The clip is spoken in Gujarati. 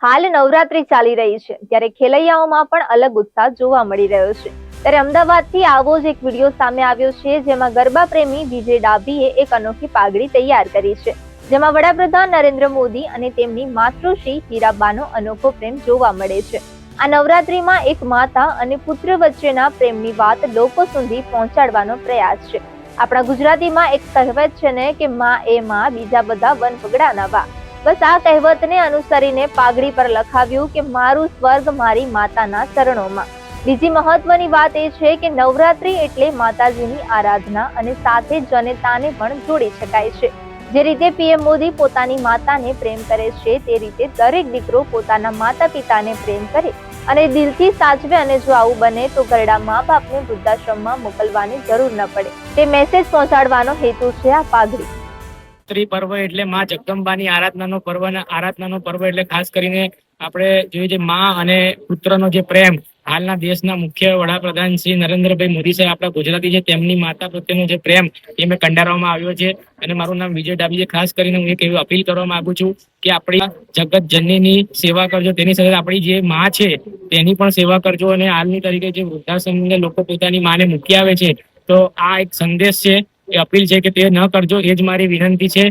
હાલ નવરાત્રી ચાલી રહી છે ત્યારે ખેલૈયાઓમાં પણ અલગ ઉત્સાહ જોવા મળી રહ્યો છે। ત્યારે અમદાવાદથી આવો જ એક વિડીયો સામે આવ્યો છે જેમાં ગરબા પ્રેમી વિજય ડાભીએ એક અનોખી પાઘડી તૈયાર કરી છે, જેમાં વડાપ્રધાન નરેન્દ્ર મોદી અને તેમની માતૃશ્રી હીરાબાનો અનોખો પ્રેમ જોવા મળે છે। આ નવરાત્રીમાં એક માતા અને પુત્ર વચ્ચેના પ્રેમની વાત લોકો સુધી પહોંચાડવાનો પ્રયાસ છે। આપણા ગુજરાતીમાં એક કહેવત છે ને કે માં એ માં, બીજા બધા વન પગડાના વા। બસ આ કહેવતને અનુસરીને પાઘડી પર લખાવ્યું કે મારું સ્વર્ગ મારી માતાના ચરણોમાં। બીજી મહત્વની વાત એ છે કે નવરાત્રી એટલે માતાજીની આરાધના અને સાથે જનતાને પણ જોડી શકાય છે। જે રીતે પીએમ મોદી પોતાની માતાને પ્રેમ કરે છે તે રીતે દરેક દીકરો પોતાના માતા પિતાને પ્રેમ કરે અને દિલથી સાચવે, અને જો આવું બને તો ઘરડા મા બાપને વૃદ્ધાશ્રમમાં મોકલવાની જરૂર ન પડે, તે મેસેજ પહોંચાડવાનો હેતુ છે આ પાઘડી। નવરાત્રી પર્વ એટલે માં જગદંબાની આરાધનાનો પર્વ, અને આરાધનાનો પર્વ એટલે ખાસ કરીને આપણે જોઈએ છે માં અને પુત્રનો જે પ્રેમ। હાલના દેશના મુખ્ય વડાપ્રધાન શ્રી નરેન્દ્રભાઈ મોદી સાહેબ આપણા ગુજરાતી છે, તેમની માતા પ્રત્યેનો જે પ્રેમ એ મેં કંડારવામાં આવ્યો છે। અને મારું નામ વિજય ડાભી છે। ખાસ કરીને હું એક એવી અપીલ કરવા માંગુ છું કે આપણી જગત જનનીની સેવા કરજો, તેની સાથે આપણી જે માં છે તેની પણ સેવા કરજો। અને હાલની તરીકે જે વૃદ્ધાશ્રમને લોકો પોતાની માને મૂકી આવે છે, તો આ એક સંદેશ છે, એ અપીલ છે કે તે ન કરજો, એ જ મારી વિનંતી છે।